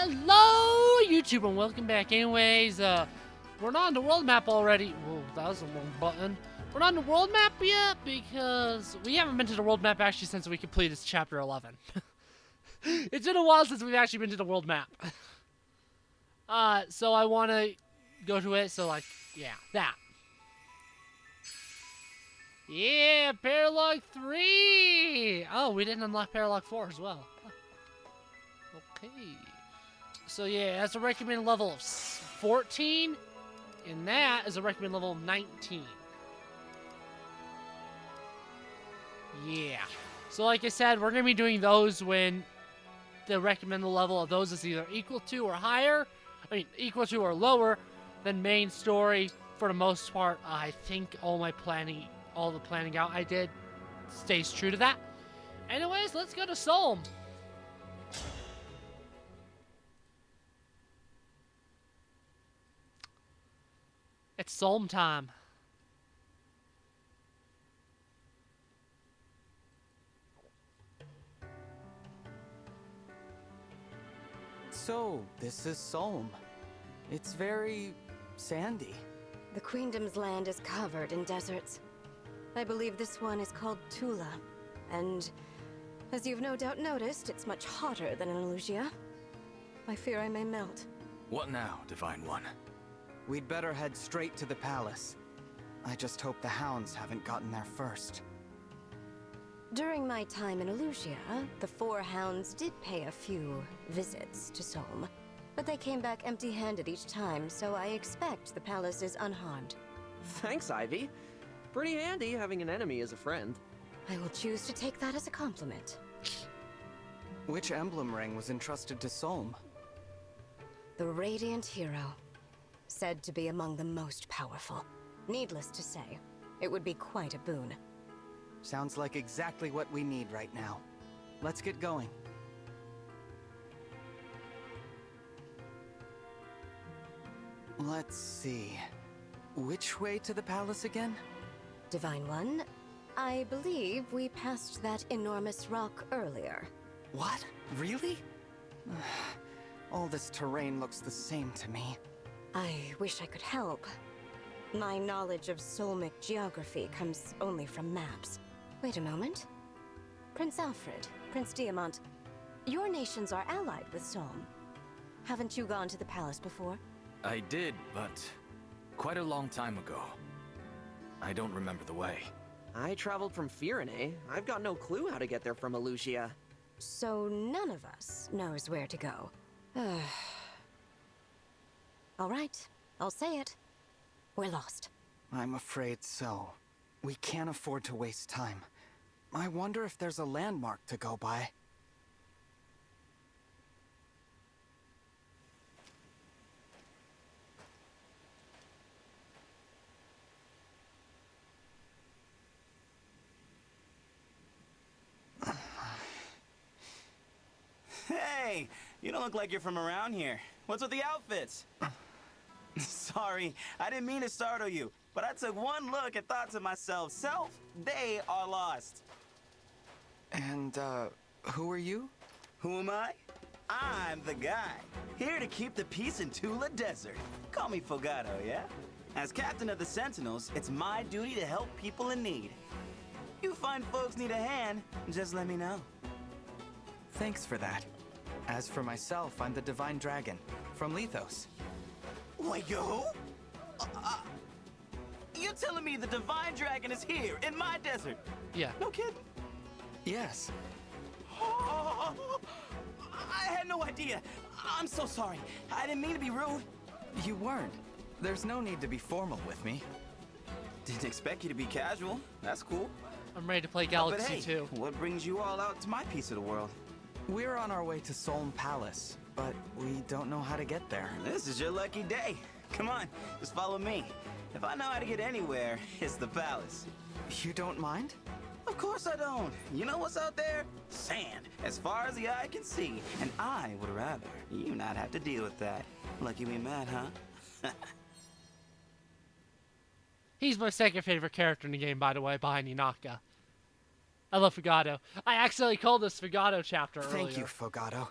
Hello, YouTube, and welcome back. Anyways, we're not on the world map already. Whoa, that was the wrong button. We're not on the world map yet because we haven't been to the world map actually since we completed chapter 11. It's been a while since we've actually been to the world map. So I want to go to it. So like, yeah, that. Yeah, Paralog 3. Oh, we didn't unlock Paralog 4 as well. Okay. So yeah, that's a recommended level of 14, and that is a recommended level of 19. Yeah. So like I said, we're going to be doing those when the recommended level of those is either equal to or higher. I mean, equal to or lower than main story. For the most part, I think all the planning out I did stays true to that. Anyways, let's go to Solm. It's Solm time. So, this is Solm. It's very sandy. The Queendom's land is covered in deserts. I believe this one is called Tula. And as you've no doubt noticed, it's much hotter than in Elusia. I fear I may melt. What now, Divine One? We'd better head straight to the palace. I just hope the hounds haven't gotten there first. During my time in Elusia, the four hounds did pay a few visits to Solm. But they came back empty-handed each time, so I expect the palace is unharmed. Thanks, Ivy. Pretty handy having an enemy as a friend. I will choose to take that as a compliment. Which emblem ring was entrusted to Solm? The Radiant Hero. Said to be among the most powerful. Needless to say, it would be quite a boon. Sounds like exactly what we need right now. Let's get going. Let's see. Which way to the palace again? Divine One, I believe we passed that enormous rock earlier. What? Really? All this terrain looks the same to me. I wish I could help. My knowledge of Solmic geography comes only from maps. Wait a moment. Prince Alfred, Prince Diamant, your nations are allied with Solm. Haven't you gone to the palace before? I did, but quite a long time ago. I don't remember the way. I traveled from Firene. I've got no clue how to get there from Elusia. So none of us knows where to go. All right, I'll say it. We're lost. I'm afraid so. We can't afford to waste time. I wonder if there's a landmark to go by. Hey, you don't look like you're from around here. What's with the outfits? Sorry, I didn't mean to startle you, but I took one look and thought to myself, they are lost. And, who are you? Who am I? I'm the guy, here to keep the peace in Tula Desert. Call me Fogado, yeah? As captain of the Sentinels, it's my duty to help people in need. You find folks need a hand, just let me know. Thanks for that. As for myself, I'm the Divine Dragon, from Lethos. Wait, yo? You telling me the Divine Dragon is here, in my desert? Yeah. No kidding. Yes. I had no idea. I'm so sorry. I didn't mean to be rude. You weren't. There's no need to be formal with me. Didn't expect you to be casual. That's cool. I'm ready to play But Galaxy hey, 2. what brings you all out to my piece of the world? We're on our way to Solm Palace, but we don't know how to get there. This is your lucky day. Come on, just follow me. If I know how to get anywhere, it's the palace. You don't mind? Of course I don't. You know what's out there? Sand, as far as the eye can see. And I would rather you not have to deal with that. Lucky we met, huh? He's my second favorite character in the game, by the way, behind Inaka. I love Fogado. I accidentally called this Fogado chapter earlier. Thank you, Fogado.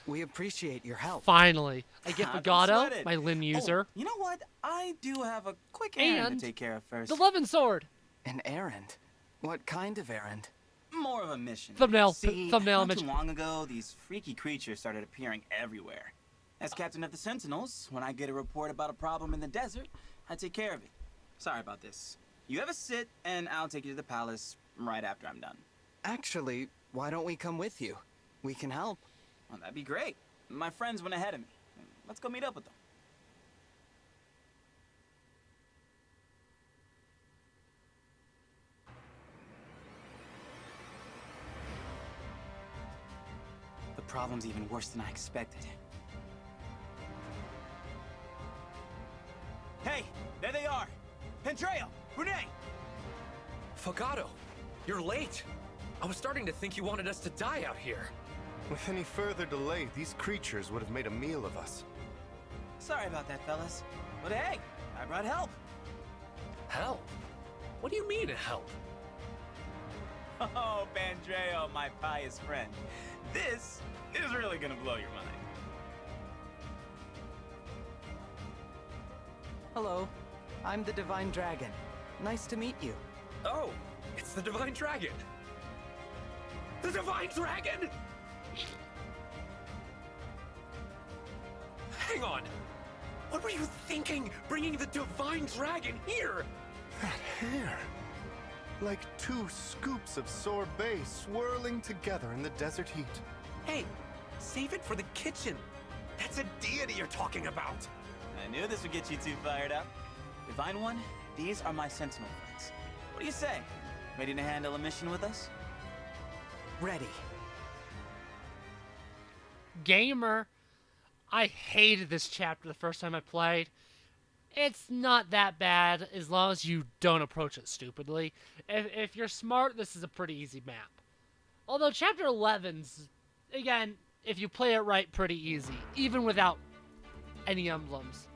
We appreciate your help. Finally, I get Don't Fogado, sweat it. my Lin user, Oh, you know what? I do have a quick errand and to take care of first. the Levin Sword. An errand? What kind of errand? More of a mission. Thumbnail, See, thumbnail not image. too long ago, these freaky creatures started appearing everywhere. As captain of the Sentinels, when I get a report about a problem in the desert, I take care of it. Sorry about this. You have a sit, and I'll take you to the palace right after I'm done. Actually, why don't we come with you? We can help. Well, that'd be great. My friends went ahead of me. Let's go meet up with them. The problem's even worse than I expected. Hey, there they are! Pendreo! Renee! Fogado, you're late. I was starting to think you wanted us to die out here. With any further delay, these creatures would have made a meal of us. Sorry about that, fellas. But hey, I brought help. Help? What do you mean, help? Oh, Pendreo, my pious friend. This is really gonna blow your mind. Hello, I'm the Divine Dragon. Nice to meet you. Oh, it's the Divine Dragon. The Divine Dragon! Hang on. What were you thinking, bringing the Divine Dragon here? That hair! Like 2 scoops of sorbet swirling together in the desert heat. Hey, save it for the kitchen. That's a deity you're talking about. I knew this would get you two fired up. Divine One, these are my Sentinel friends. What do you say? Ready to handle a mission with us? Ready. Gamer. I hated this chapter the first time I played. It's not that bad as long as you don't approach it stupidly. If you're smart, this is a pretty easy map. Although chapter 11's, again, if you play it right, pretty easy, even without any emblems.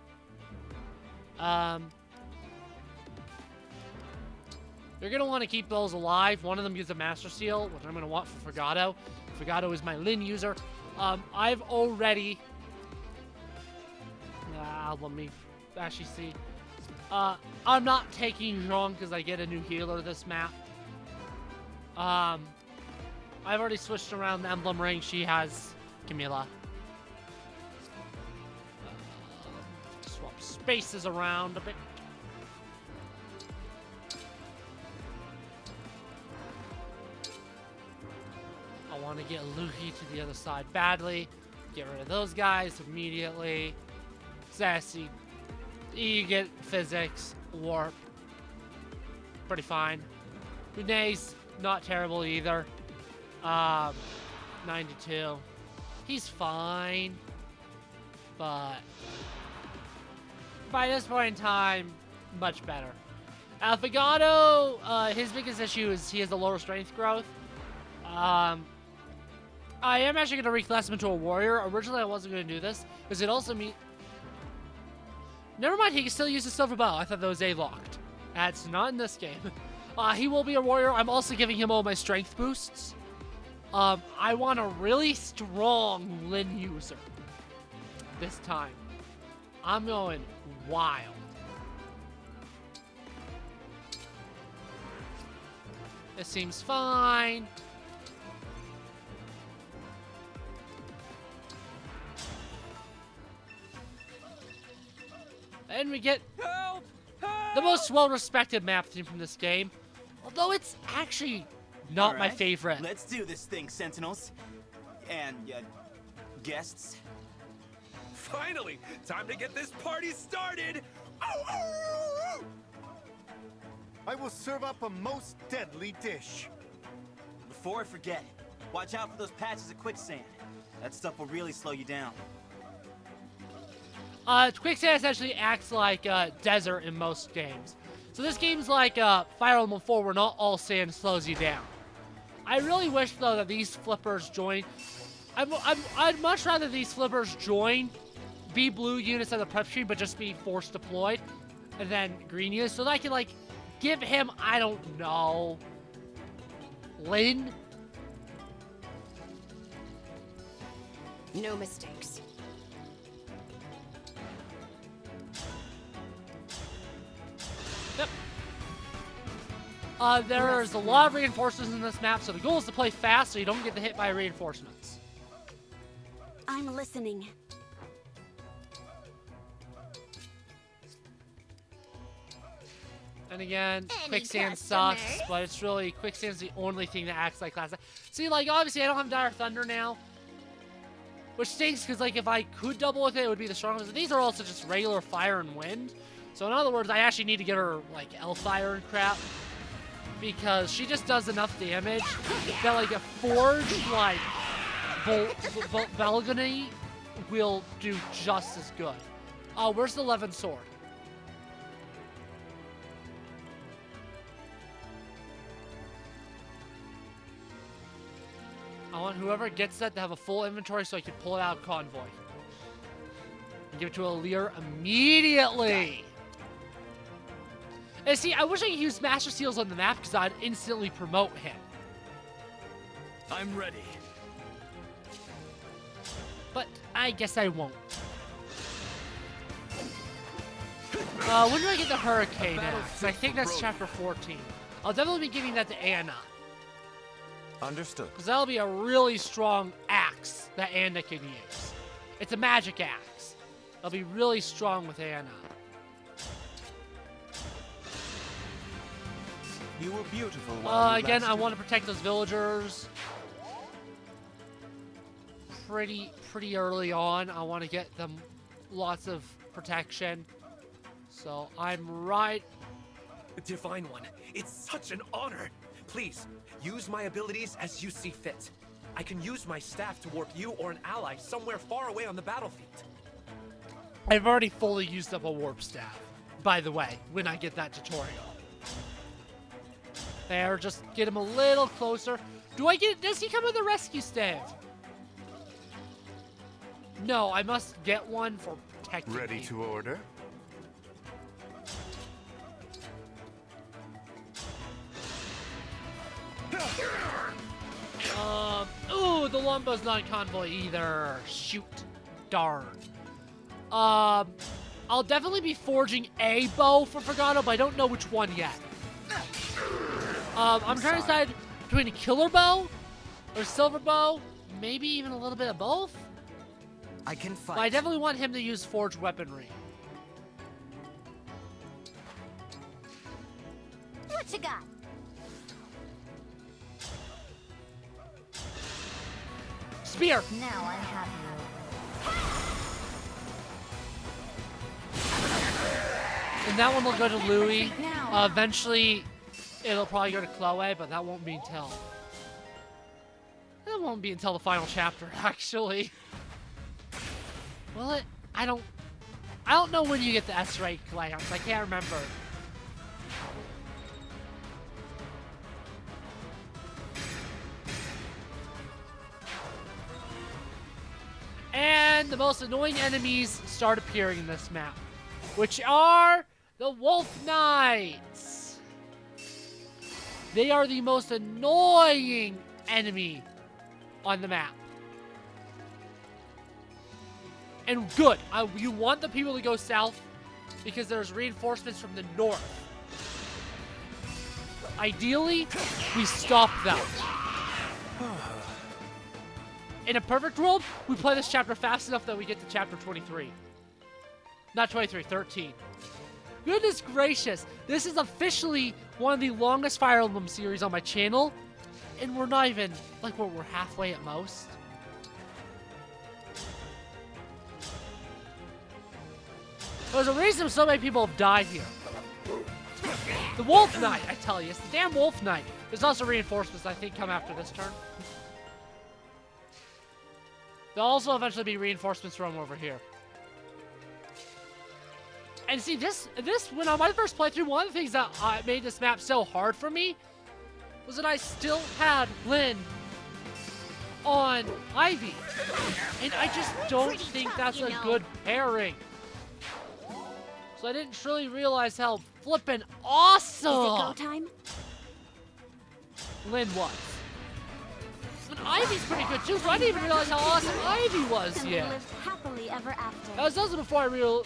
You're going to want to keep those alive. One of them uses a Master Seal, which I'm going to want for Fogado. Fogado is my Lin user. I've already... let me actually see. I'm not taking Zhong because I get a new healer this map. I've already switched around the emblem ring. She has Camilla. Swap spaces around a bit. I want to get Luhi to the other side badly. Get rid of those guys immediately. Sassy. You get physics. Warp. Pretty fine. Renee's not terrible either. 92. He's fine. But by this point in time, much better. Fogado, his biggest issue is he has a lower strength growth. I am actually going to reclass him into a warrior. Originally, I wasn't going to do this, because it also means... Never mind, he can still use the silver bow. I thought that was A-locked. That's not in this game. He will be a warrior. I'm also giving him all my strength boosts. I want a really strong Lin user this time. I'm going wild. This seems fine. And we get the most well-respected map theme from this game. Although it's actually not my Alright, favorite. Let's do this thing, Sentinels. And, guests. Finally, time to get this party started. Ow! I will serve up a most deadly dish. Before I forget, watch out for those patches of quicksand. That stuff will really slow you down. Quicksand essentially acts like desert in most games. So this game's like Fire Emblem 4, where not all sand slows you down. I really wish, though, that these flippers join. I'd much rather these flippers join, be blue units on the prep stream, but just be force deployed, and then green units, so that I can, like, give him, I don't know, Lin? No mistakes. Yep. There's a lot of reinforcements in this map, so the goal is to play fast so you don't get hit by reinforcements. I'm listening. And again, Any quicksand customers? sucks, but it's really, quicksand's the only thing that acts like classic. See, like, obviously I don't have Dire Thunder now, which stinks, because, like, if I could double with it, it would be the strongest. These are also just regular fire and wind. So in other words, I actually need to get her, like, Elfire and crap, because she just does enough damage that, like, a forged, like, Belgony will do just as good. Where's the 11 sword? I want whoever gets that to have a full inventory so I can pull it out of convoy. And give it to Alir immediately. And see, I wish I could use Master Seals on the map because I'd instantly promote him. I'm ready. But I guess I won't. When do I get the Hurricane Axe? I think that's chapter 14. I'll definitely be giving that to Anna. Understood. Because that'll be a really strong axe that Anna can use. It's a magic axe. It'll be really strong with Anna. You were beautiful. while you Again, I lasted. want to protect those villagers. Pretty early on. I want to get them lots of protection. So I'm right. Divine One, it's such an honor. Please, use my abilities as you see fit. I can use my staff to warp you or an ally somewhere far away on the battlefield. I've already fully used up a warp staff, by the way, when I get that tutorial. There, just get him a little closer. Does he come with a rescue staff? No, I must get one for protecting Ready me. to order? Ooh, the Lumbo's not in convoy either. Shoot. Darn. I'll definitely be forging a bow for Fogado, but I don't know which one yet. I'm trying to decide between a killer bow or a silver bow, maybe even a little bit of both. I can fight. But I definitely want him to use forged weaponry. What you got? Spear! Now I have you. And that one will go to Louis. Now. Eventually, it'll probably go to Chloe, but that won't be until... That won't be until the final chapter, actually. Will it? I don't know when you get the S-Ray clamps. I can't remember. And the most annoying enemies start appearing in this map, which are the Wolf Knights. They are the most annoying enemy on the map. And good. You want the people to go south because there's reinforcements from the north. Ideally, we stop them. In a perfect world, we play this chapter fast enough that we get to chapter 23. Not 23, 13. Goodness gracious, this is officially one of the longest Fire Emblem series on my channel, and we're not even, like, we're halfway at most. There's a reason so many people have died here. The Wolf Knight, I tell you, it's the damn Wolf Knight. There's also reinforcements, I think, come after this turn. There'll also eventually be reinforcements from over here. And see, this when on my first playthrough, one of the things that made this map so hard for me was that I still had Lynn on Ivy. And I just don't Pretty think tough, that's you a know. good pairing. So I didn't truly realize how flippin' awesome Is it go time? Lynn was. And Ivy's pretty good too, so I didn't even realize how awesome Ivy was And yet. lived happily ever after. That was also before I real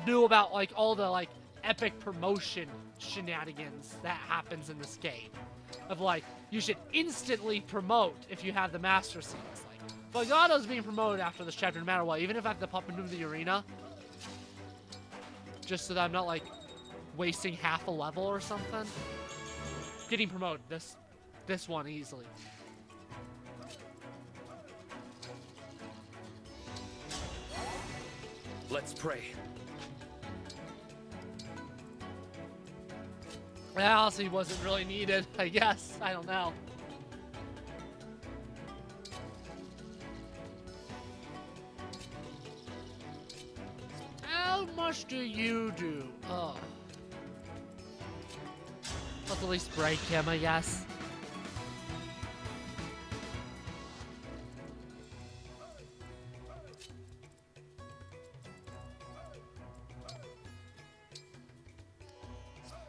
knew about like all the like epic promotion shenanigans that happens in this game. Of like, you should instantly promote if you have the master scenes. Like, Fogado's being promoted after this chapter no matter what, even if I have to pop into the arena. Just so that I'm not like wasting half a level or something. Getting promoted this one easily. Let's pray. That honestly wasn't really needed, I guess. I don't know. How much do you do? Oh. Let's at least break him, I guess.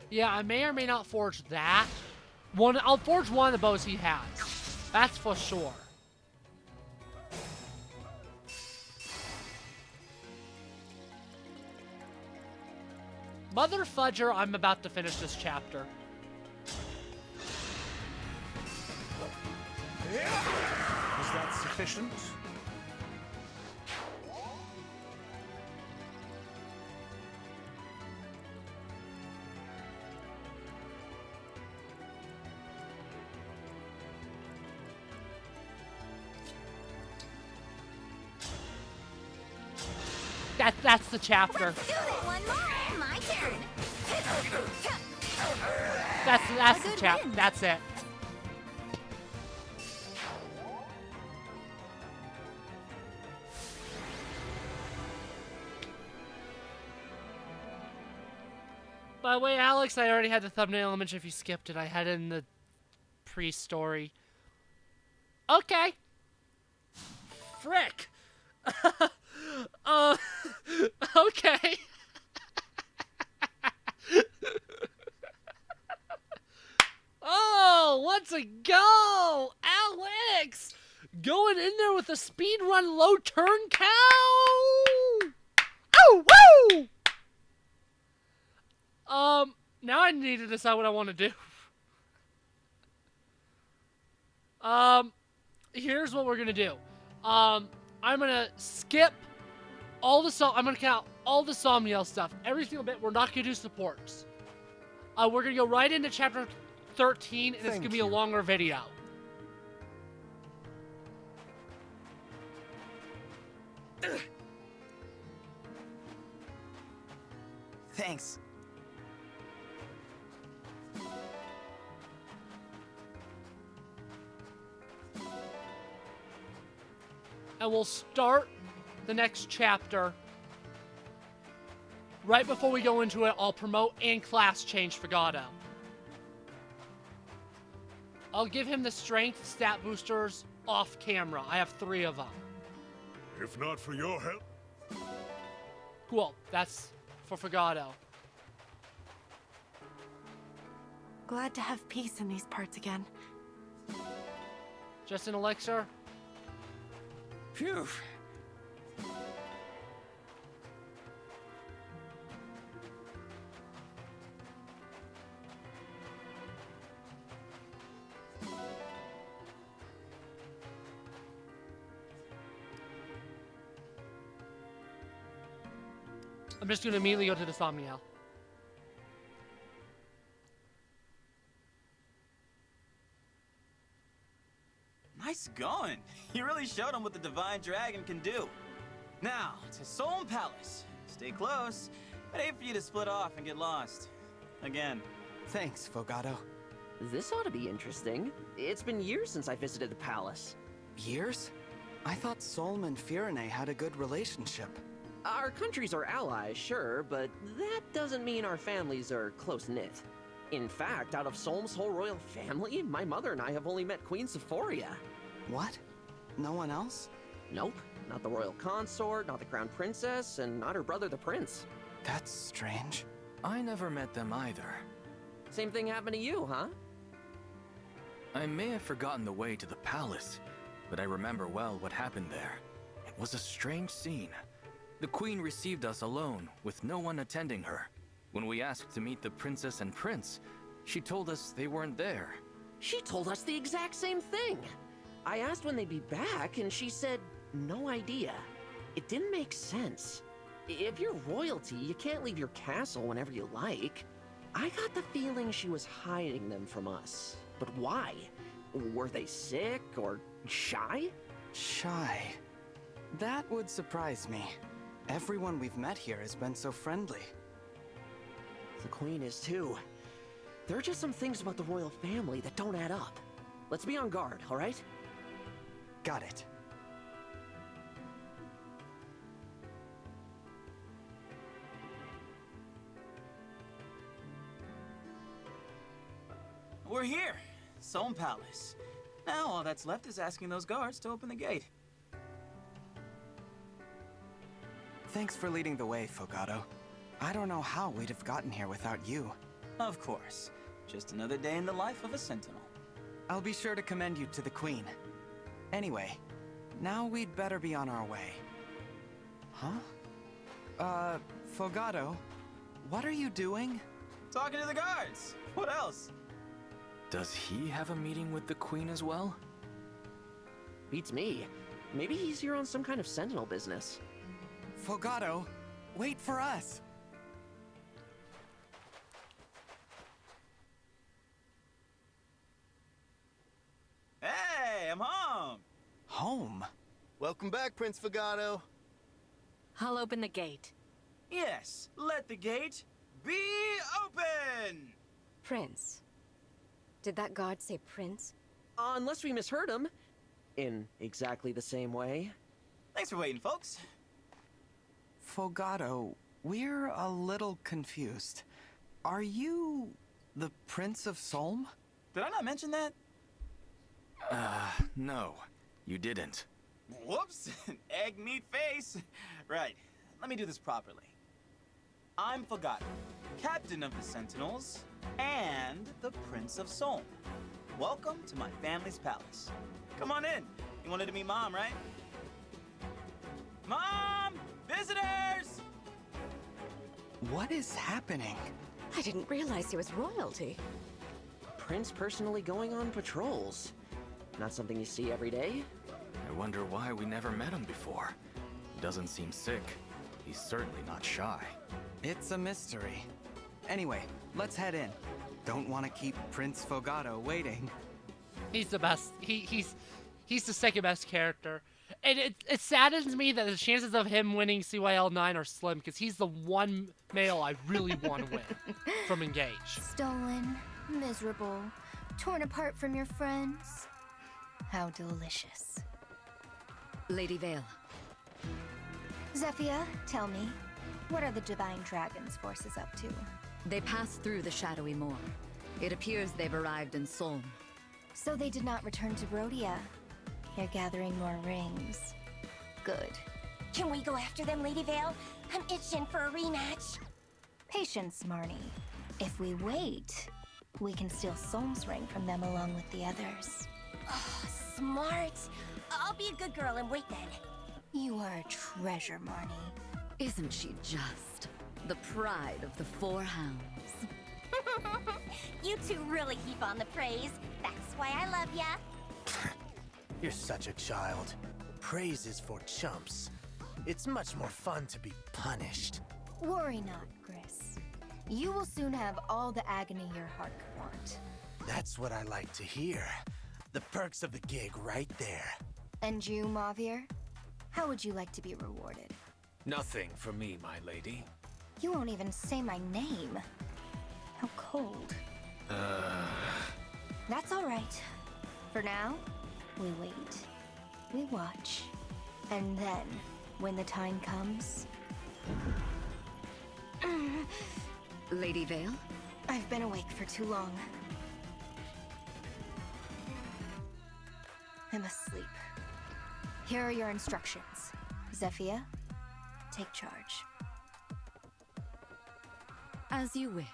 Yeah, I may or may not forge that. I'll forge one of the bows he has. That's for sure. Mother Fudger, I'm about to finish this chapter. Was that sufficient? That's the chapter. Let's do it. One more. My turn. That's A the good chapter. win. That's it. By the way, Alex, I already had the thumbnail image. If you skipped it, I had it in the pre-story. Okay. Frick. Okay. Oh, let's go! Alex! Going in there with a speed run low turn cow! Oh, woo! Now I need to decide what I want to do. Here's what we're gonna do. I'm gonna skip all the I'm gonna count all the Somniel stuff, every single bit. We're not gonna do supports. We're gonna go right into chapter 13, and it's gonna be a longer video. Thanks. And we'll start the next chapter. Right before we go into it, I'll promote and class change Fogado. I'll give him the strength stat boosters off camera. I have 3 of them. If not for your help. Cool. That's for Fogado. Glad to have peace in these parts again. Just an elixir? Phew. I'm just gonna immediately go to the Somniel. Nice going. You really showed him what the Divine Dragon can do. Now, to Solm Palace. Stay close. I'd hate for you to split off and get lost. Again. Thanks, Fogado. This ought to be interesting. It's been years since I visited the palace. Years? I thought Solm and Firene had a good relationship. Our countries are allies, sure, but that doesn't mean our families are close-knit. In fact, out of Solm's whole royal family, my mother and I have only met Queen Sephoria. What? No one else? Nope. Not the royal consort, not the crown princess, and not her brother the prince. That's strange. I never met them either. Same thing happened to you, huh? I may have forgotten the way to the palace, but I remember well what happened there. It was a strange scene. The queen received us alone, with no one attending her. When we asked to meet the princess and prince, she told us they weren't there. She told us the exact same thing. I asked when they'd be back, and she said, no idea. It didn't make sense. If you're royalty, you can't leave your castle whenever you like. I got the feeling she was hiding them from us. But why? Were they sick or shy? Shy. That would surprise me. Everyone we've met here has been so friendly. The queen is too. There are just some things about the royal family that don't add up. Let's be on guard, all right? Got it. We're here, Sohm Palace. Now all that's left is asking those guards to open the gate. Thanks for leading the way, Fogado. I don't know how we'd have gotten here without you. Of course. Just another day in the life of a sentinel. I'll be sure to commend you to the Queen. Anyway, now we'd better be on our way. Huh? Fogado, what are you doing? Talking to the guards. What else? Does he have a meeting with the queen as well? Beats me. Maybe he's here on some kind of sentinel business. Fogado, wait for us! Hey, I'm home! Home? Welcome back, Prince Fogado. I'll open the gate. Yes, let the gate be open! Prince. Did that guard say prince? Unless we misheard him. In exactly the same way. Thanks for waiting, folks. Fogado, we're a little confused. Are you the Prince of Sohm? Did I not mention that? No, you didn't. Whoops, egg meat face. Right, let me do this properly. I'm Fogado, captain of the Sentinels, and the Prince of Sohm. Welcome to my family's palace. Come on in. You wanted to meet Mom, right? Mom! Visitors! What is happening? I didn't realize he was royalty. Prince personally going on patrols. Not something you see every day. I wonder why we never met him before. He doesn't seem sick. He's certainly not shy. It's a mystery. Anyway, let's head in. Don't want to keep Prince Fogado waiting. He's the best. He's the second best character. And it saddens me that the chances of him winning CYL 9 are slim, because he's the one male I really want to win from Engage. Stolen, miserable, torn apart from your friends. How delicious. Lady Vale. Zephyr, tell me, what are the Divine Dragon's forces up to? They passed through the Shadowy Moor. It appears they've arrived in Sohm. So they did not return to Brodia. They're gathering more rings. Good. Can we go after them, Lady Vale? I'm itching for a rematch. Patience, Marnie. If we wait, we can steal Sohm's ring from them along with the others. Oh, smart. I'll be a good girl and wait then. You are a treasure, Marnie. Isn't she just? The pride of the Four Hounds. You two really heap on the praise. That's why I love ya. You're such a child. Praise is for chumps. It's much more fun to be punished. Worry not, Gris. You will soon have all the agony your heart could want. That's what I like to hear. The perks of the gig right there. And you, Mavir? How would you like to be rewarded? Nothing for me, my lady. You won't even say my name. How cold. That's all right. For now, we wait. We watch. And then, when the time comes... Lady Vale? I've been awake for too long. I'm asleep. Here are your instructions. Zephyr, take charge. As you wish.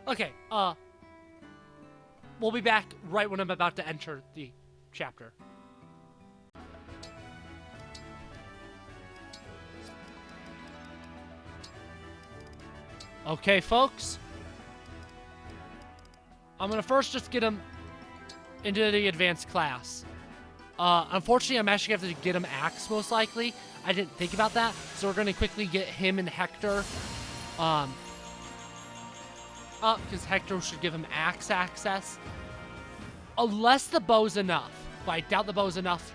Okay, we'll be back right when I'm about to enter the chapter. Okay, folks. I'm gonna first just get him into the advanced class. Unfortunately, I'm actually gonna have to get him Axe, most likely. I didn't think about that, so we're gonna quickly get him and Hector, because Hector should give him Axe access. Unless the bow's enough, but I doubt the bow's enough.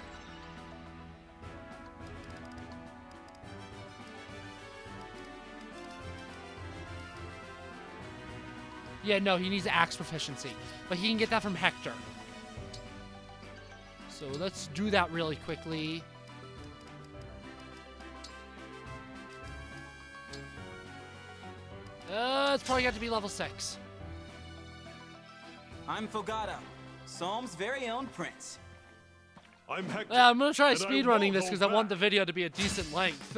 Yeah, no, he needs Axe proficiency, but he can get that from Hector. So let's do that really quickly. It's probably got to be level 6. I'm Fogado, Solm's very own prince. I'm Hector. Yeah, I'm gonna try and I speedrunning won't this because I hold want the back. video to be a decent length.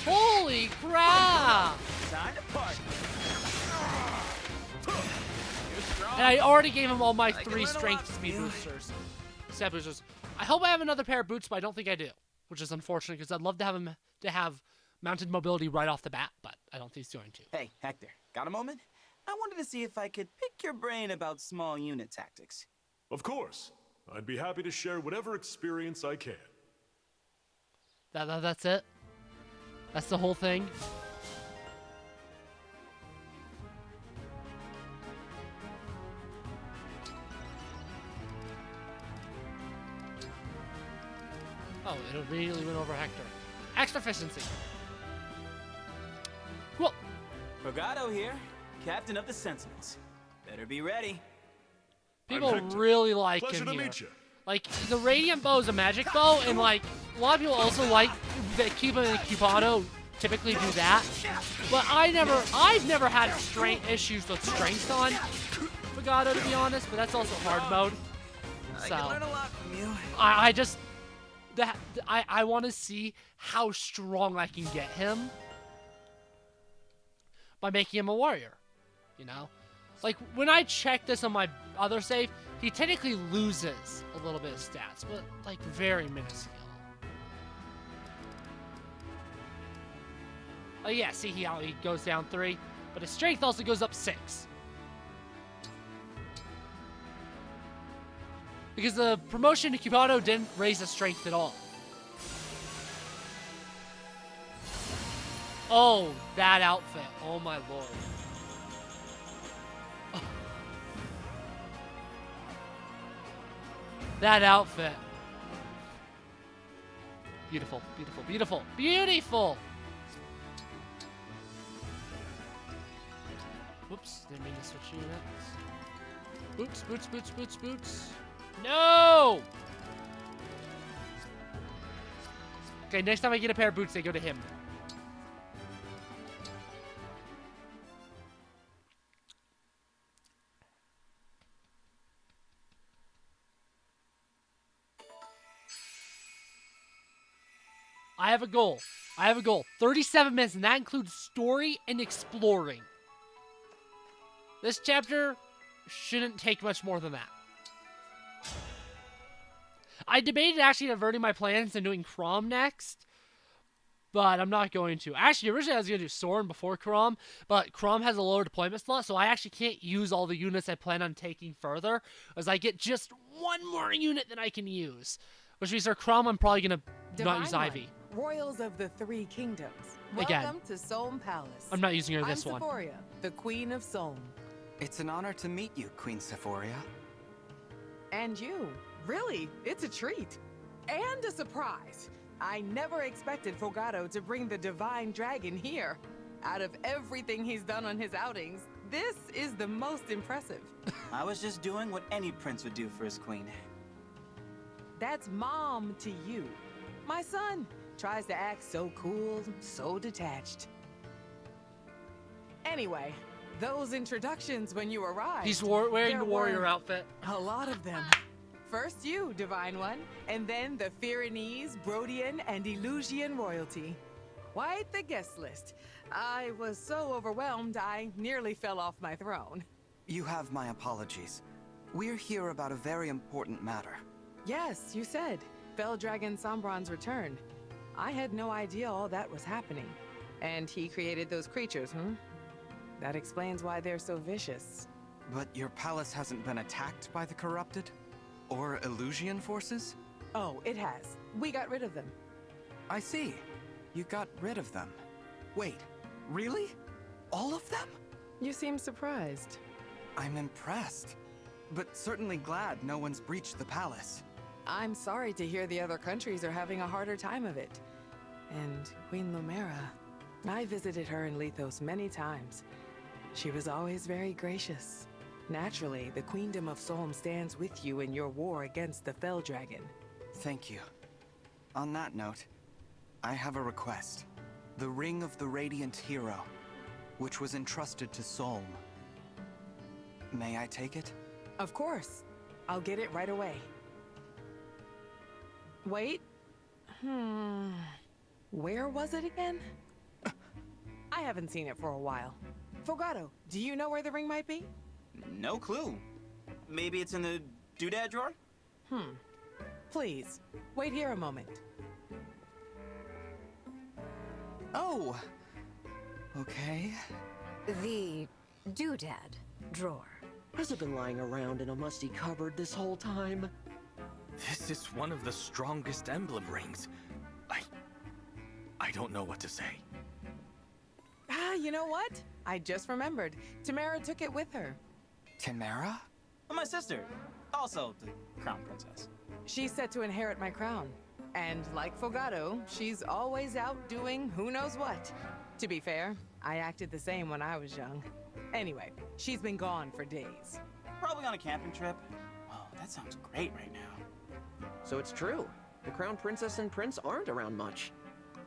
Holy crap! Time to party. You're strong. And I already gave him all my I can 3 learn a lot strength from speed you. boosters. Stat boosters. I hope I have another pair of boots, but I don't think I do. Which is unfortunate because I'd love to have him to have mounted mobility right off the bat, but I don't think he's going to. Hey, Hector, got a moment? I wanted to see if I could pick your brain about small unit tactics. Of course. I'd be happy to share whatever experience I can. That's it? That's the whole thing? Oh, it immediately went over Hector. Extra efficiency. Cool. Fogado here, captain of the Sentinels. Better be ready. People Hector. really like Pleasure him to here. meet you. Like, the Radiant Bow is a magic bow, and like, a lot of people also like that Cuba and Cubano typically do that. But I've never had issues with strength on Fogado, to be honest, but that's also hard mode. I So, can learn a lot from you. I want to see how strong I can get him by making him a warrior, you know? Like, when I check this on my other save, he technically loses a little bit of stats, but, like, very minuscule. Oh, yeah, see how he goes down 3, but his strength also goes up 6. Because the promotion to Cubano didn't raise his strength at all. Oh, that outfit. Oh, my lord. That outfit. Beautiful, beautiful, beautiful, beautiful! Whoops, didn't mean to switch units. Boots, boots, boots, boots, boots. No! Okay, next time I get a pair of boots, they go to him. I have a goal. 37 minutes, and that includes story and exploring. This chapter shouldn't take much more than that. I debated actually diverting my plans and doing Crom next, but I'm not going to. Actually, originally I was going to do Soren before Crom, but Crom has a lower deployment slot, so I actually can't use all the units I plan on taking further, as I get just one more unit that I can use. Which means for Crom, I'm probably going to not use Ivy. Royals of the Three Kingdoms. Again. Welcome to Solm Palace. I'm not using her this I'm one. Sephoria, the Queen of Solm. It's an honor to meet you, Queen Sephoria. And you. Really, it's a treat. And a surprise. I never expected Fogado to bring the Divine Dragon here. Out of everything he's done on his outings, this is the most impressive. I was just doing what any prince would do for his queen. That's mom to you. My son tries to act so cool, so detached. Anyway, those introductions when you arrived. He's wearing there the warrior were outfit. A lot of them. First you, Divine One, and then the Pyrenees, Brodian, and Elusian royalty. quite the guest list. I was so overwhelmed, I nearly fell off my throne. You have my apologies. We're here about a very important matter. Yes, you said. Fell Dragon Sombron's return. I had no idea all that was happening. And he created those creatures, That explains why they're so vicious. But your palace hasn't been attacked by the corrupted? Or Illusion forces? Oh, it has. We got rid of them. I see. You got rid of them. Wait, really? All of them? You seem surprised. I'm impressed. But certainly glad no one's breached the palace. I'm sorry to hear the other countries are having a harder time of it. And Queen Lumera, I visited her in Lethos many times. She was always very gracious. Naturally, the Queendom of Solm stands with you in your war against the Fell Dragon. Thank you. On that note, I have a request. The Ring of the Radiant Hero, which was entrusted to Solm. May I take it? Of course. I'll get it right away. Wait. Where was it again? I haven't seen it for a while. Fogado, do you know where the ring might be? No clue. Maybe it's in the doodad drawer? Please, wait here a moment. Oh! Okay. The doodad drawer. Has it been lying around in a musty cupboard this whole time? This is one of the strongest emblem rings. I don't know what to say. You know what? I just remembered. Tamara took it with her. Tamara? My sister. Also the crown princess. She's set to inherit my crown. And like Fogado, she's always out doing who knows what. To be fair, I acted the same when I was young. Anyway, she's been gone for days. Probably on a camping trip. Oh, that sounds great right now. So it's true. The crown princess and prince aren't around much.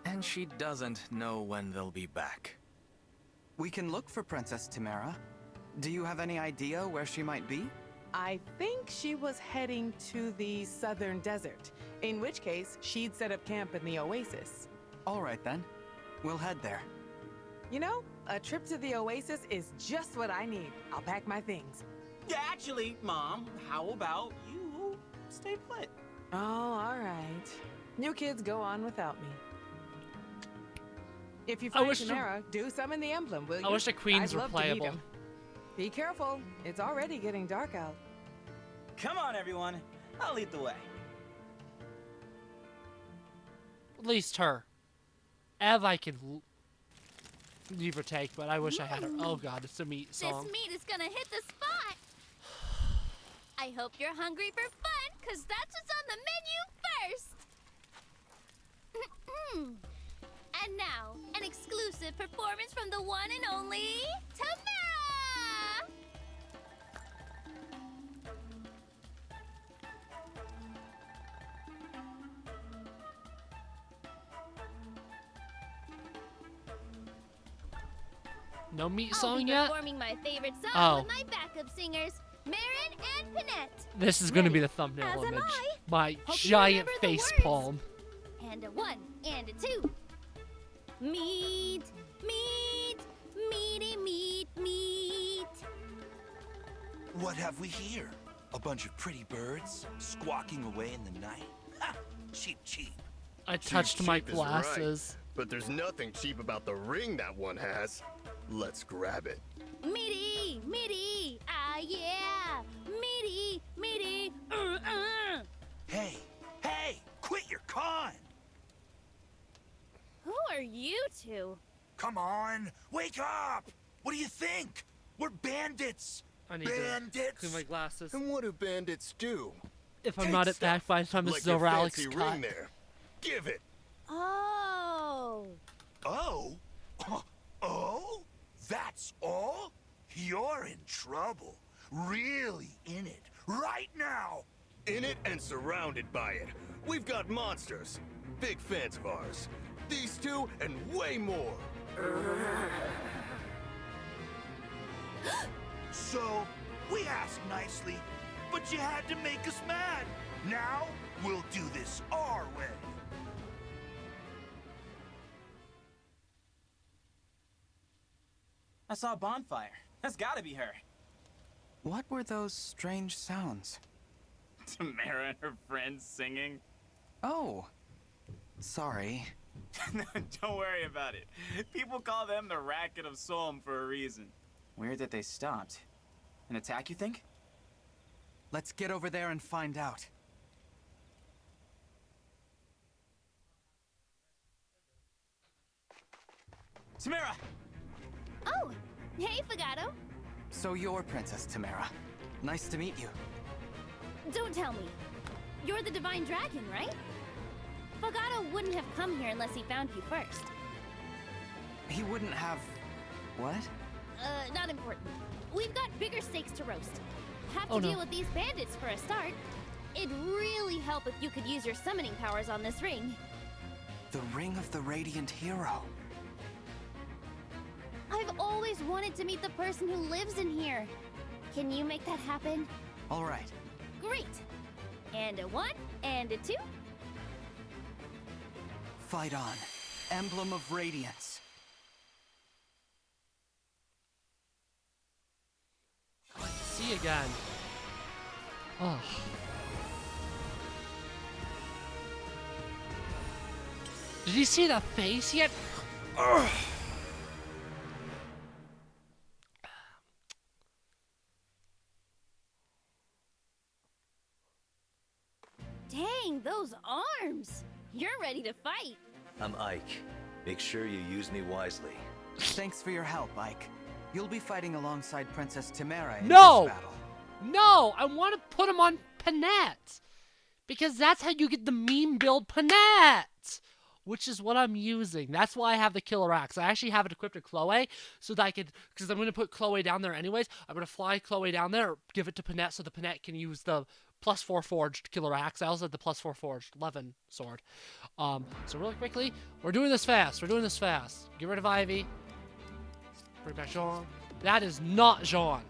And she doesn't know when they'll be back. We can look for Princess Tamara. Do you have any idea where she might be? I think she was heading to the southern desert, in which case she'd set up camp in the oasis. All right then. We'll head there. You know, a trip to the oasis is just what I need. I'll pack my things. Yeah, actually, Mom, how about you stay put? Oh, all right. You kids go on without me. If you find Tamara, do summon the emblem, will you? I wish the queens I'd were love to meet playable. him. Be careful. It's already getting dark out. Come on, everyone. I'll lead the way. At least her. Ev, I could leave or take, but I wish I had her. Oh god, it's a meat song. This meat is gonna hit the spot. I hope you're hungry for fun, because that's what's on the menu first. And now, an exclusive performance from the one and only Tamara! No meat I'll song be yet? performing my favorite song Oh. with my backup singers, Marin and Panette. This is going to be the thumbnail As am image. I. My Hope you giant remember the face words. palm. And a 1 and a 2. Meat, meat, meaty meat, meat. What have we here? A bunch of pretty birds squawking away in the night? Ha! Cheap, cheap. I touched my Cheap is right, glasses. but there's nothing cheap about the ring that one has. Let's grab it. Meaty, meaty, ah yeah. Meaty, meaty, Hey, hey, quit your con! Who are you two? Come on, wake up! What do you think? We're bandits! I need to Bandits! clean my glasses. And what do bandits do? If I'm Take not at back stuff, by the time this like is your over, Alex fancy cut. ring there. Give it. Oh. Oh? Oh? That's all? You're in trouble. Really in it. Right now. In it and surrounded by it. We've got monsters. Big fans of ours. These two and way more. So, we asked nicely, but you had to make us mad. Now, we'll do this our way. saw a bonfire. That's gotta be her. What were those strange sounds? Tamara and her friends singing. Oh, sorry. Don't worry about it. People call them the Racket of Solm for a reason. Weird that they stopped. An attack, you think? Let's get over there and find out. Tamara! Oh, hey, Fogado. So you're Princess Tamara. Nice to meet you. Don't tell me. You're the Divine Dragon, right? Fogado wouldn't have come here unless he found you first. He wouldn't have... what? Not important. We've got bigger stakes to roast. Have Oh, to no. deal with these bandits for a start. It'd really help if you could use your summoning powers on this ring. The Ring of the Radiant Hero. I've always wanted to meet the person who lives in here. Can you make that happen? All right. Great. And a 1, and a 2. Fight on. Emblem of Radiance. See you again. Oh. Did you see the face yet? Ugh. Dang, those arms! You're ready to fight. I'm Ike. Make sure you use me wisely. Thanks for your help, Ike. You'll be fighting alongside Princess Tamara in No! this battle. No! I want to put him on Panette! Because that's how you get the meme build Panette! Which is what I'm using. That's why I have the Killer Axe. I actually have it equipped to Chloe, so that I could... Because I'm going to put Chloe down there anyways. I'm going to fly Chloe down there, give it to Panette, so the Panette can use the +4 forged Killer Axe. I also had the +4 forged Levin sword. So really quickly, we're doing this fast. We're doing this fast. Get rid of Ivy. Bring back Jean. That is not Jean.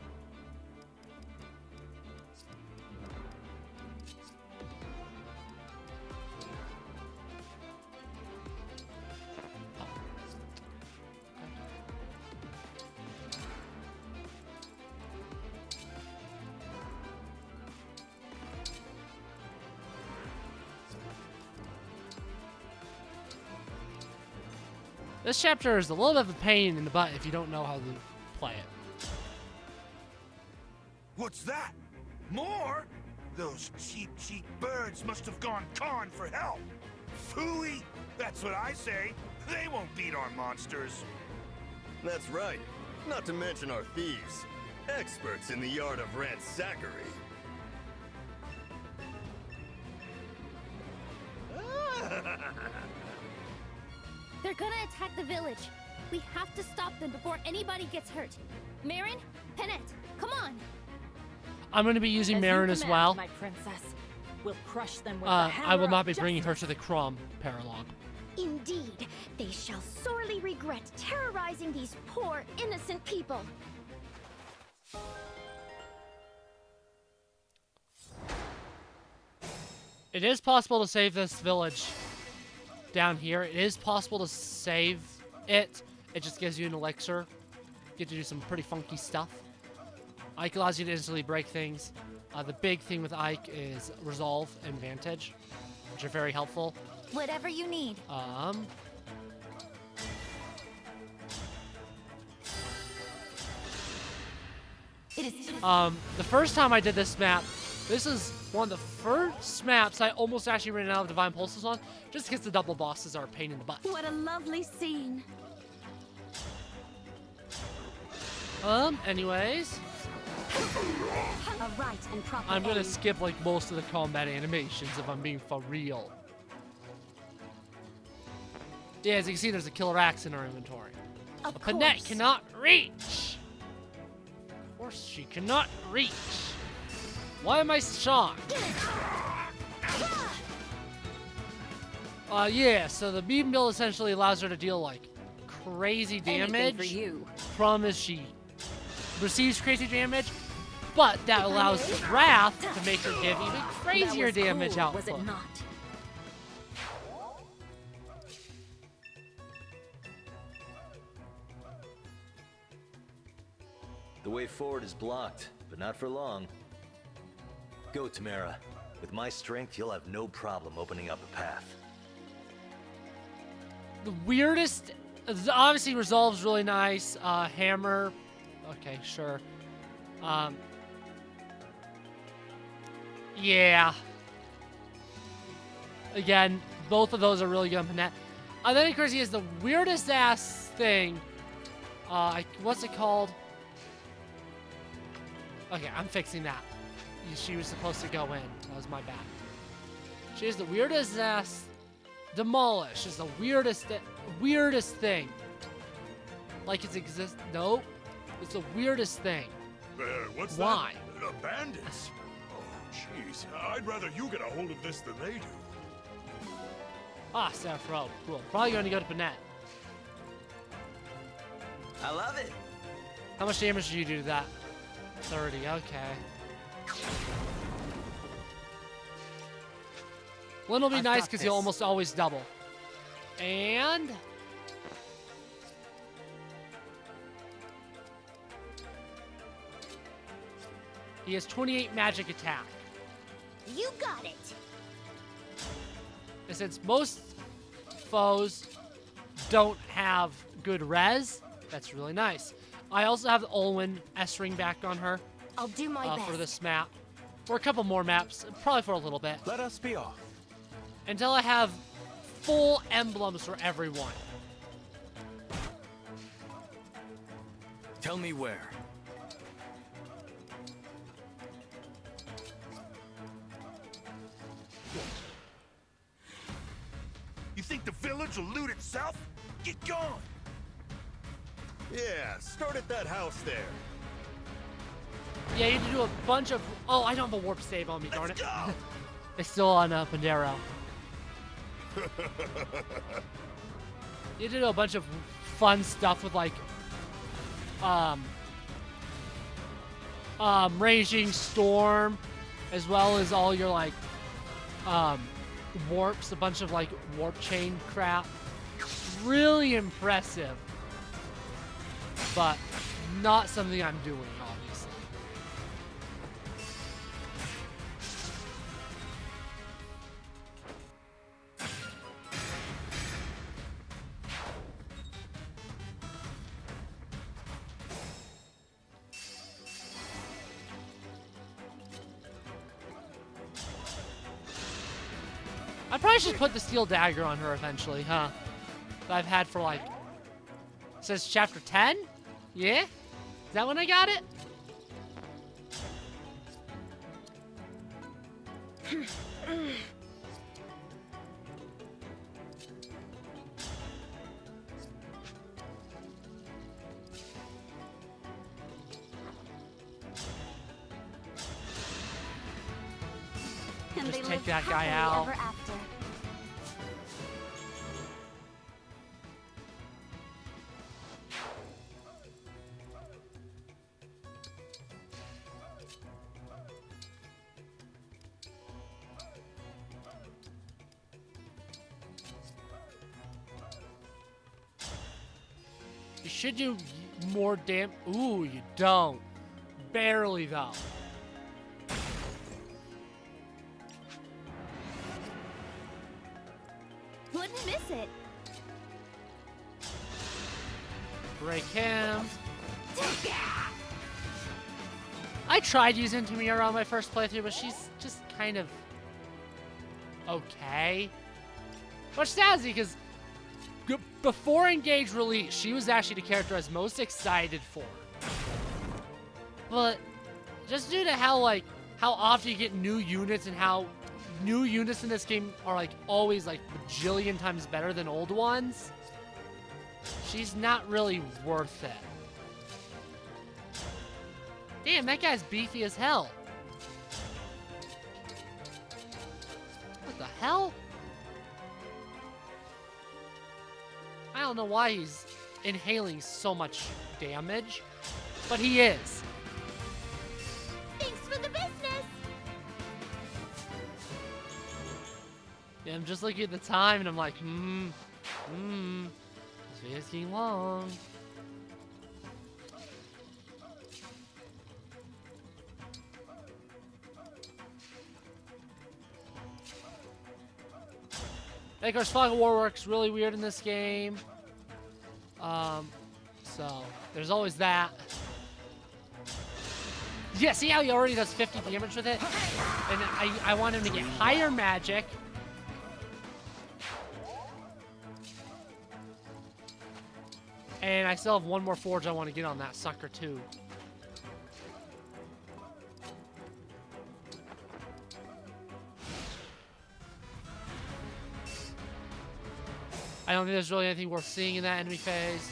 This chapter is a little bit of a pain in the butt if you don't know how to play it. What's that? More? Those cheap birds must have gone con for help. Phooey! That's what I say. They won't beat our monsters. That's right. Not to mention our thieves. Experts in the art of ransackery. They're gonna attack the village. We have to stop them before anybody gets hurt. Marin, Panette, come on. I'm going to be using Marin as well. My princess. We'll crush them with the I will hammer not of be bringing her justice. to the Crumb paralog. Indeed, they shall sorely regret terrorizing these poor, innocent people. It is possible to save this village down here. It is possible to save it. It just gives you an elixir. You get to do some pretty funky stuff. Ike allows you to instantly break things. The big thing with Ike is Resolve and Vantage, which are very helpful. Whatever you need. The first time I did this map, this is one of the first maps I almost actually ran out of Divine Pulses on, just because the double bosses are a pain in the butt. What a lovely scene. Anyways, A right and proper I'm gonna aim. skip like most of the combat animations if I'm being for real. Yeah, as you can see, there's a Killer Axe in our inventory. Of But Panette course. cannot reach. Of course, she cannot reach. Why am I shocked? Yeah, so the beam build essentially allows her to deal like crazy damage. Anything for you. Problem is she receives crazy damage, but that allows Wrath to make her give even crazier That was damage cool, output. was it not? The way forward is blocked, but not for long. Go, Tamara. With my strength, you'll have no problem opening up a path. The weirdest, obviously resolves really nice. Hammer, okay, sure. Yeah. Again, both of those are really good on Panette. Then of course he has the weirdest ass thing. What's it called? Okay, I'm fixing that. She was supposed to go in. That was my bad. She has the weirdest ass. Demolish is the weirdest thing. Like it's exist. Nope. It's the weirdest thing. What's Why? that? Bandits? Oh, jeez. I'd rather you get a hold of this than they do. Ah, Staff Rope. Cool. Probably going to go to Panette. I love it. How much damage did you do to that? 30. Okay. Lynn will be nice because he'll almost always double. And... he has 28 magic attack. You got it. And since most foes don't have good res, that's really nice. I also have the Olwen S-Ring back on her. I'll do my best. For this map. For a couple more maps, probably for a little bit. Let us be off. Until I have full emblems for everyone. Tell me where. You think the village will loot itself? Get going! Yeah, start at that house there. Yeah, you have to do a bunch of... Oh, I don't have a warp save on me, darn it. It's still on Pandero. You did a bunch of fun stuff with like Raging Storm, as well as all your like warps, a bunch of like warp chain crap. Really impressive, but not something I'm doing, obviously. I probably should put the steel dagger on her eventually, huh? That I've had for like... It says chapter 10? Yeah? Is that when I got it? And Just they take lived that guy happily out. ever after. You should do more Ooh, you don't. Barely, though. Wouldn't miss it. Break him. I tried using Tamira on my first playthrough, but she's just kind of okay. Which sadly, because before Engage release, she was actually the character I was most excited for. But just due to how often you get new units and how new units in this game are like always like a bajillion times better than old ones, she's not really worth it. Damn, that guy's beefy as hell. What the hell? I don't know why he's inhaling so much damage, but he is. Thanks for the business. Yeah, I'm just looking at the time and I'm like, this video's getting long. of course, Fog of War works really weird in this game. So there's always that. Yeah, see how he already does 50 damage with it? And I want him to get higher magic. And I still have one more forge I want to get on that sucker too. I don't think there's really anything worth seeing in that enemy phase.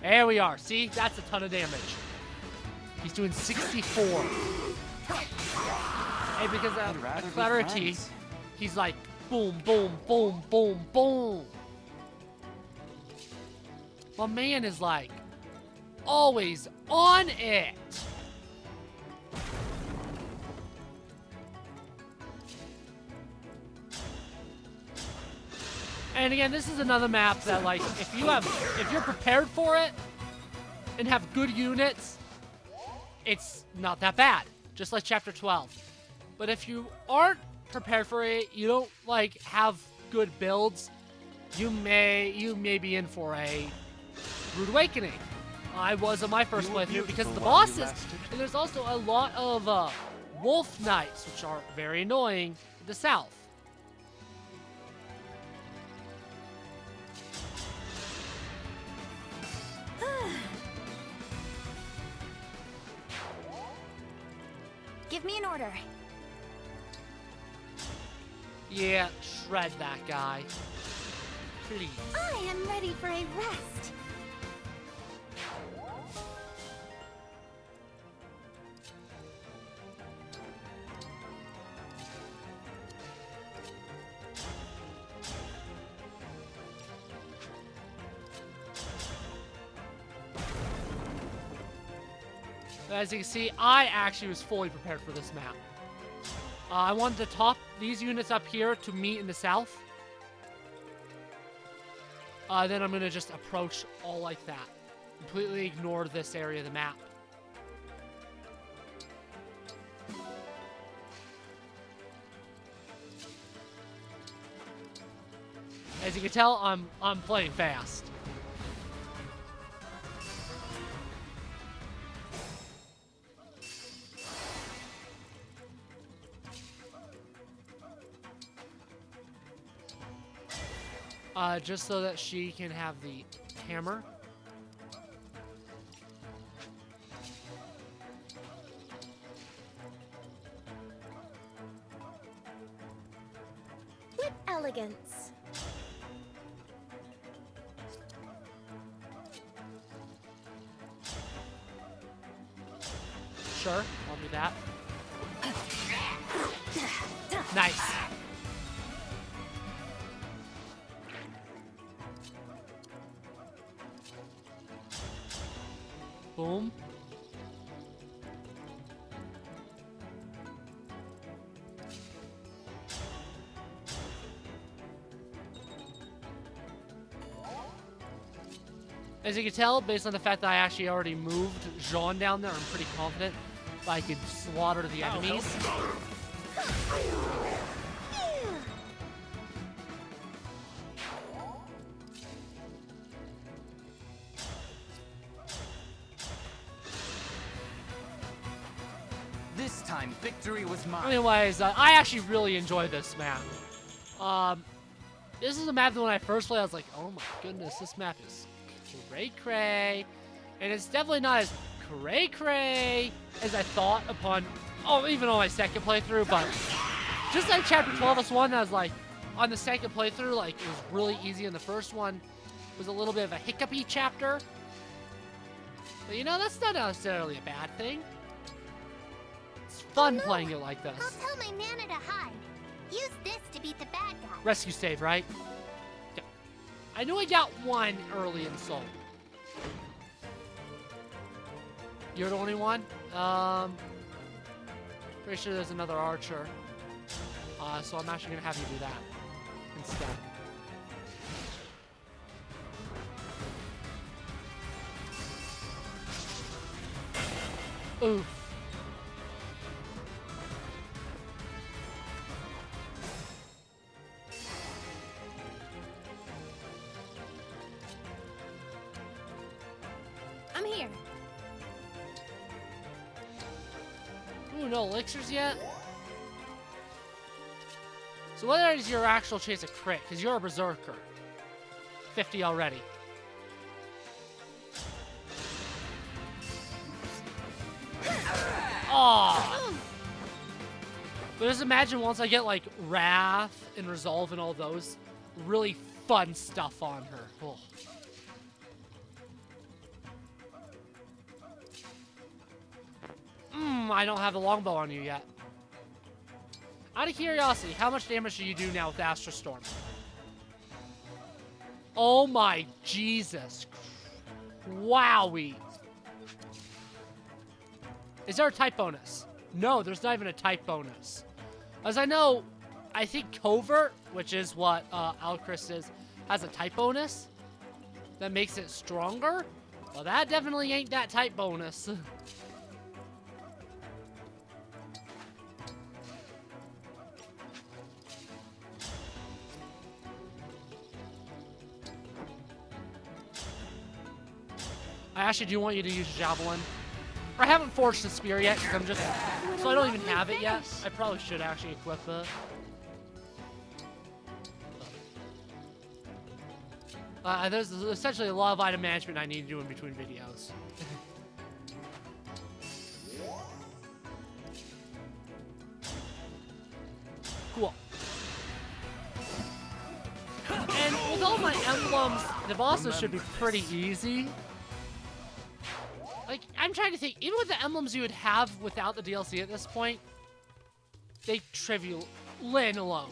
There we are. See? That's a ton of damage. He's doing 64. Hey, because of clarity, he's like boom, boom, boom, boom, boom. My man is like always on it. And again, this is another map that, like, if you're prepared for it and have good units, it's not that bad. Just like Chapter 12. But if you aren't prepared for it, you don't, like, have good builds, you may be in for a rude awakening. I was on my first playthrough because of the bosses, and there's also a lot of wolf knights, which are very annoying in the south. Give me an order. Yeah, shred that guy. Please. I am ready for a rest. As you can see, I actually was fully prepared for this map. I wanted to top these units up here to meet in the south. Then I'm going to just approach all like that. Completely ignore this area of the map. As you can tell, I'm playing fast. Just so that she can have the hammer. With elegance. Sure, I'll do that. Nice. Boom. As you can tell, based on the fact that I actually already moved Jean down there, I'm pretty confident that I could slaughter the enemies. This time, victory was mine. Anyways, I actually really enjoy this map. This is a map that when I first played, I was like, oh my goodness, this map is cray-cray. And it's definitely not as cray-cray as I thought upon, even on my second playthrough, but just like Chapter 12S1, I was like, on the second playthrough, like, it was really easy, and the first one was a little bit of a hiccupy chapter. But you know, that's not necessarily a bad thing. It's fun playing it like this. I'll tell my Nana to hide. Use this to beat the bad guy. Rescue save, right? Yeah. I knew I got one early in Soul. You're the only one? Pretty sure there's another archer. So I'm actually gonna have you do that instead. Oof. no elixirs yet. So what is your actual chance of crit? Because you're a berserker. 50 already. Oh. But just imagine once I get like Wrath and Resolve and all those really fun stuff on her. Oh. I don't have the longbow on you yet. Out of curiosity, how much damage do you do now with Astra Storm? Oh my Jesus. Wowie. Is there a type bonus? No, there's not even a type bonus. As I know, I think Covert, which is what Alchrist is, has a type bonus that makes it stronger. Well, that definitely ain't that type bonus. I actually do want you to use Javelin. I haven't forged the spear yet because I'm just... So I don't even have it yet. I probably should actually equip it. There's essentially a lot of item management I need to do in between videos. Cool. And with all my emblems, the bosses should be pretty easy. Like, I'm trying to think, even with the emblems you would have without the DLC at this point, they Lyn alone.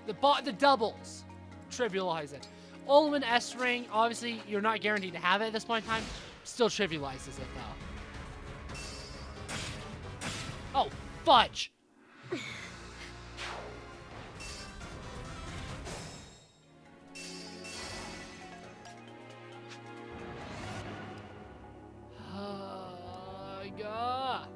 The doubles trivialize it. Olwen S-Ring, obviously, you're not guaranteed to have it at this point in time. Still trivializes it, though. Oh, fudge! God.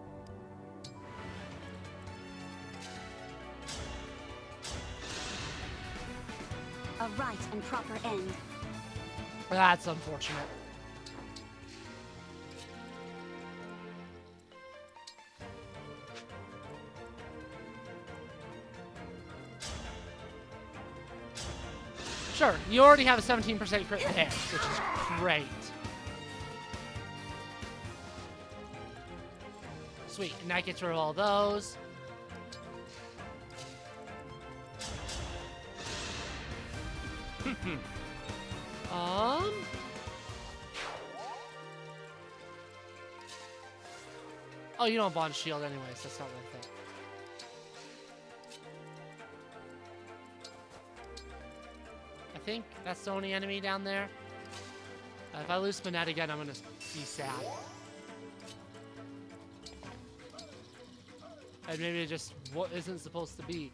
A right and proper end. That's unfortunate. Sure, you already have a 17% crit there, which is great. Sweet, and that gets rid of all those. Oh, you don't bond shield anyways, that's not worth it. I think that's the only enemy down there. If I lose Spinette again, I'm gonna be sad. And maybe it just what isn't supposed to be.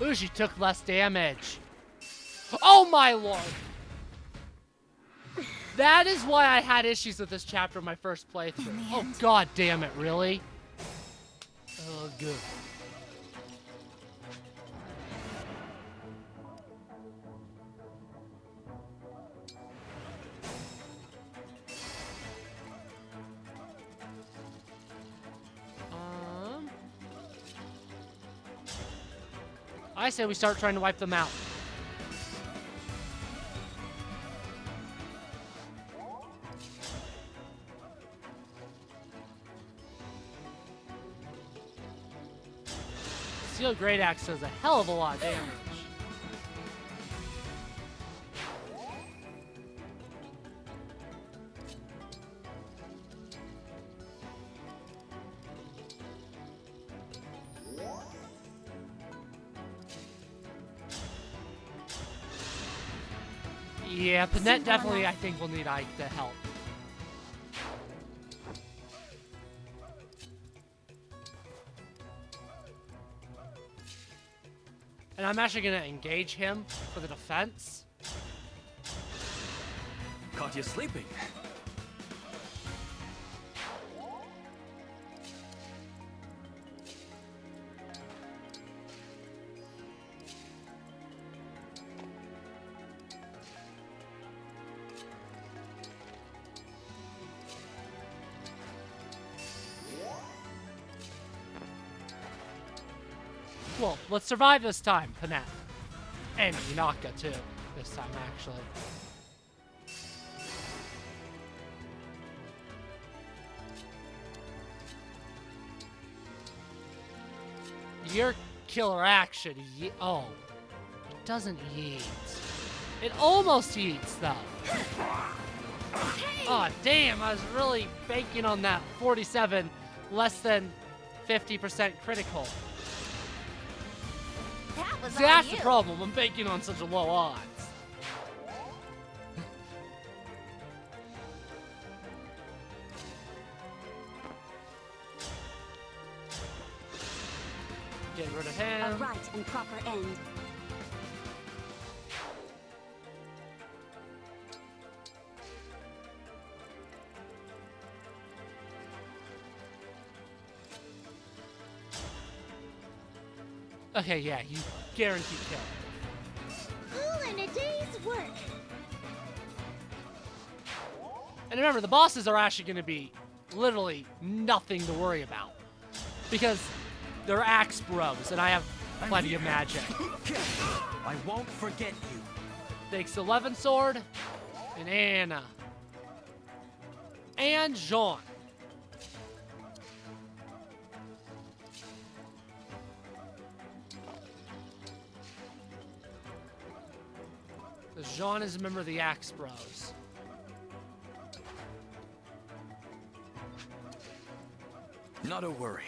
Ooh, she took less damage. Oh my lord! That is why I had issues with this chapter in my first playthrough. Oh god damn it, really? Oh, good. I say we start trying to wipe them out. Steel Great Axe does a hell of a lot of damage. Yeah, Panette definitely, I think, will need Ike to help. And I'm actually going to engage him for the defense. Caught you sleeping. Well, let's survive this time, Panat. And Yunaka, too. This time, actually. Your killer action, oh. It doesn't yeet. It almost yeets, though. Oh, damn, I was really banking on that 47, less than 50% critical. See, that's the problem. I'm banking on such a low odds. Get rid of him. A right and proper end. Okay, yeah, you guaranteed kill. All in a day's work. And remember, the bosses are actually going to be literally nothing to worry about. Because they're axe bros, and I have plenty of magic. I won't forget you. Thanks to 11 Sword, and Anna. And Jean. Jean is a member of the Axe Bros. Not a worry.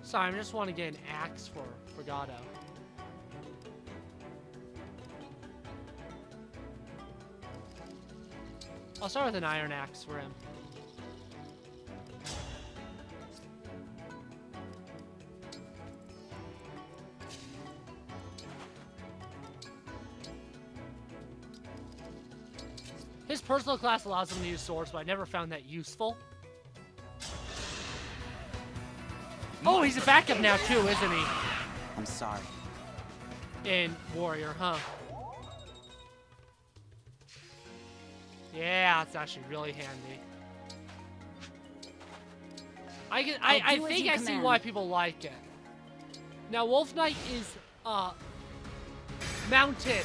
Sorry, I just want to get an axe for Fogado. I'll start with an iron axe for him. His personal class allows him to use swords, but I never found that useful. Oh, he's a backup now too, isn't he? I'm sorry. In Warrior, huh? Yeah, it's actually really handy. I think I see why people like it. Now, Wolf Knight is mounted,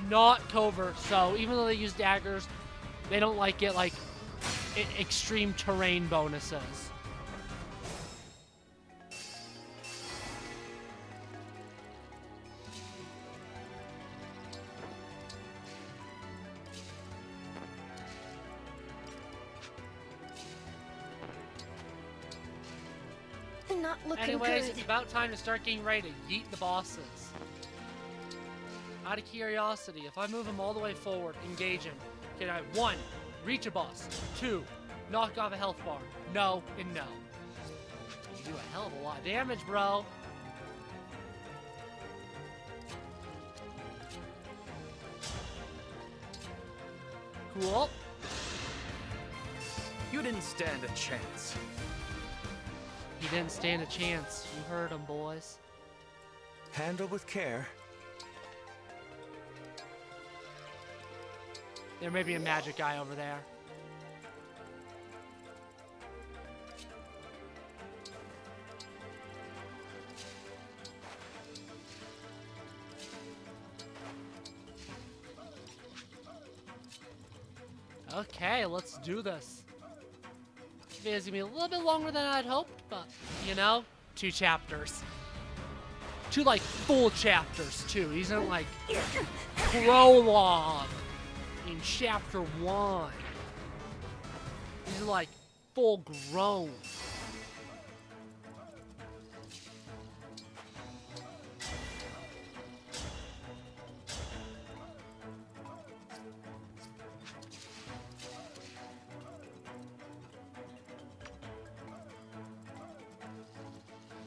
not covert, so even though they use daggers, they don't like it like extreme terrain bonuses. Not looking Anyways, good. it's about time to start getting ready to yeet the bosses. Out of curiosity, if I move him all the way forward, engage him, can I 1, reach a boss, 2, knock off a health bar, no, and no. You do a hell of a lot of damage, bro. Cool. You didn't stand a chance. He didn't stand a chance. You heard him, boys. Handle with care. There may be a magic guy over there. Okay, let's do this. It's gonna be a little bit longer than I'd hoped, but, you know, 2 chapters. 2, like, full chapters, too. These aren't, like, prologue in chapter 1. These are, like, full grown.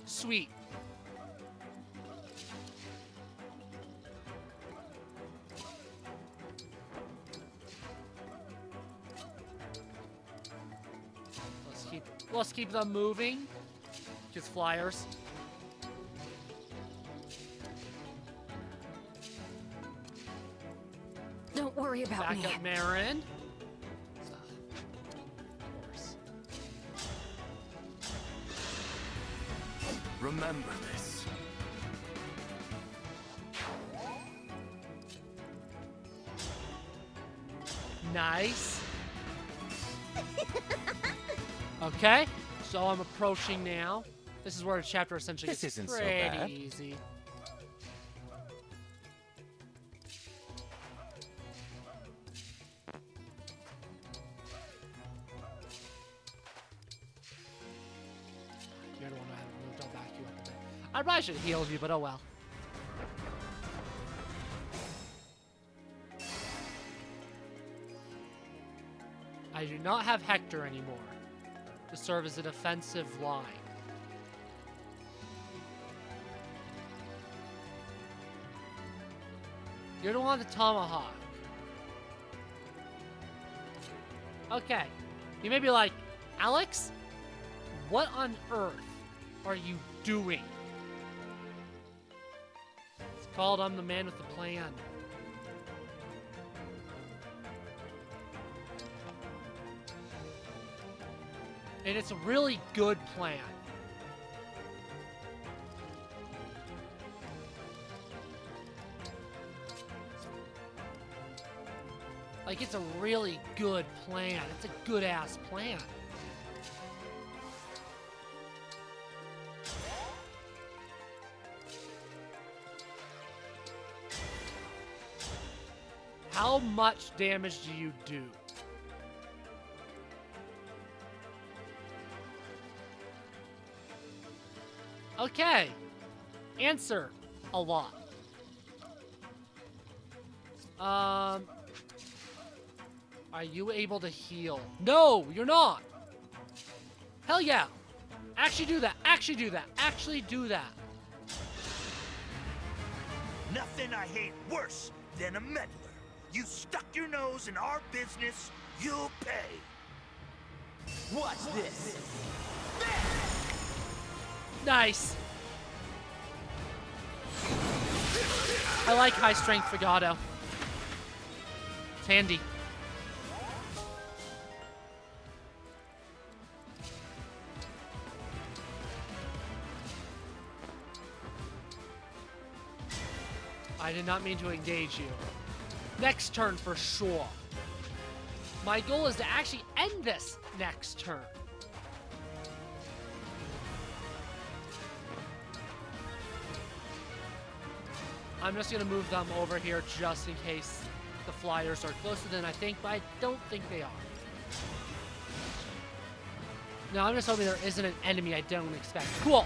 Sweet. Let's keep them moving. Just flyers. Don't worry about me. Back up, Marin. Remember this. Nice. Okay, so I'm approaching now. This is where the chapter essentially This gets isn't so pretty bad. easy. You're the one I haven't moved. I'll back you up a bit. I probably should have healed you, but oh well. I do not have Hector anymore to serve as a defensive line. You're the one with the tomahawk. Okay. You may be like, Alex, what on earth are you doing? It's called I'm the man with the plan. And it's a really good plan. Like, it's a really good plan. It's a good-ass plan. How much damage do you do? Okay. Answer. A lot. Are you able to heal? No, you're not. Hell yeah. Actually do that. Actually do that. Actually do that. Nothing I hate worse than a meddler. You stuck your nose in our business, you'll pay. Watch this. Nice. I like high strength Fogado. It's handy. I did not mean to engage you. Next turn for sure. My goal is to actually end this next turn. I'm just gonna move them over here just in case the flyers are closer than I think, but I don't think they are. No, I'm just hoping there isn't an enemy I don't expect. Cool.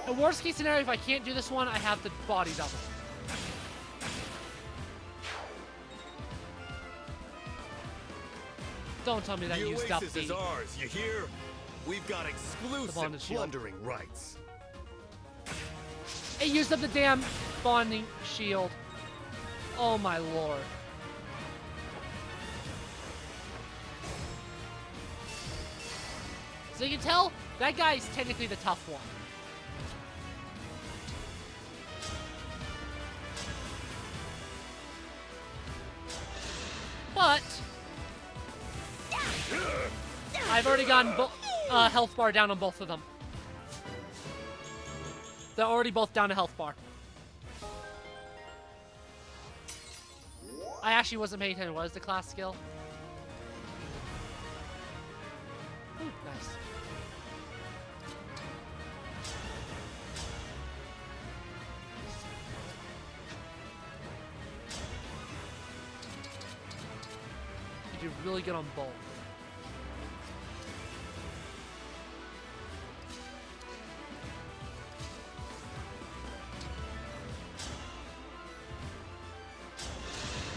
In worst case scenario, if I can't do this one, I have the body double. Don't tell me that you used up oasis the... is ours, you hear? We've got exclusive bonded shield. plundering rights. It used up the damn bonding shield. Oh my lord. So you can tell, that guy is technically the tough one. But I've already gotten health bar down on both of them. They're already both down to health bar. I actually wasn't paying attention. What is the class skill? Ooh, nice. You do really good on both.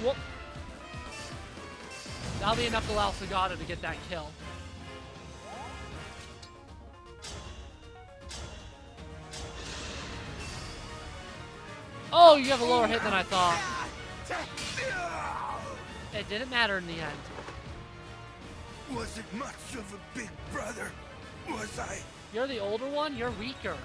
Whoop. That'll be enough to allow Fogado to get that kill. Oh, you have a lower hit than I thought. It didn't matter in the end. Was it much of a big brother? Was I? You're the older one, you're weaker.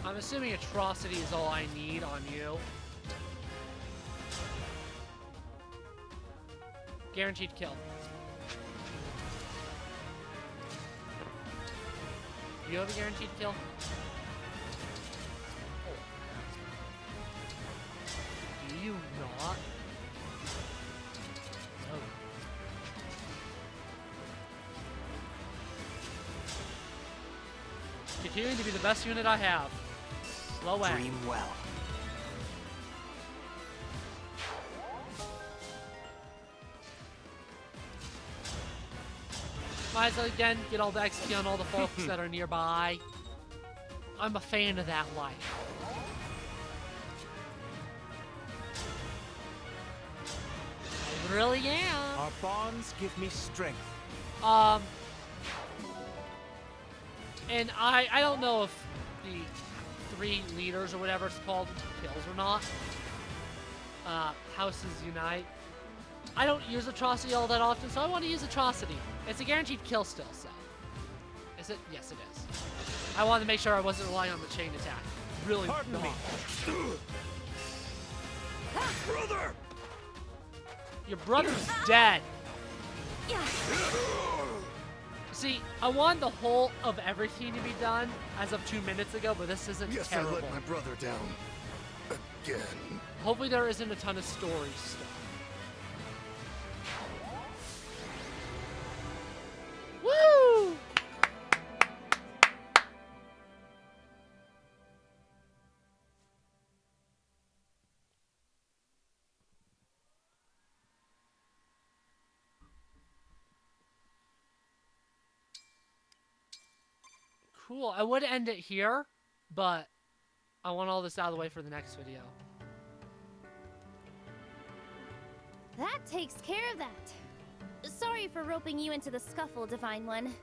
I'm assuming atrocity is all I need on you. Guaranteed kill. You have a guaranteed kill? Do you not? No. Continuing to be the best unit I have. Slow act. Dream well. Might as well again get all the XP on all the folks that are nearby. I'm a fan of that life. I really am. Our bonds give me strength. And I don't know if the 3 leaders or whatever it's called kills or not. Houses unite. I don't use atrocity all that often, so I want to use atrocity. It's a guaranteed kill still, so. Is it? Yes, it is. I wanted to make sure I wasn't relying on the chain attack. Really Pardon not. me. Brother! Your brother's dead. See, I want the whole of everything to be done as of 2 minutes ago, but this isn't Yes, terrible. I let my brother down. Again. Hopefully there isn't a ton of story stuff. Woo! Cool. I would end it here, but I want all this out of the way for the next video. That takes care of that. Sorry for roping you into the scuffle, Divine One.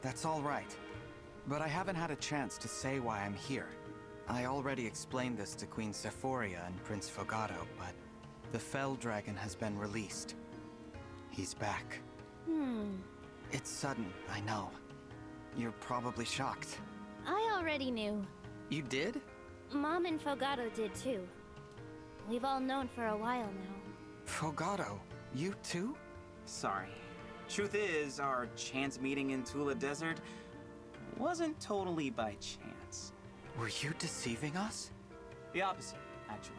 That's all right. But I haven't had a chance to say why I'm here. I already explained this to Queen Sephoria and Prince Fogado, but the Fell Dragon has been released. He's back. It's sudden, I know. You're probably shocked. I already knew. You did? Mom and Fogado did too. We've all known for a while now. Fogado, you too? Sorry. Truth is, our chance meeting in Tula Desert wasn't totally by chance. Were you deceiving us? The opposite, actually.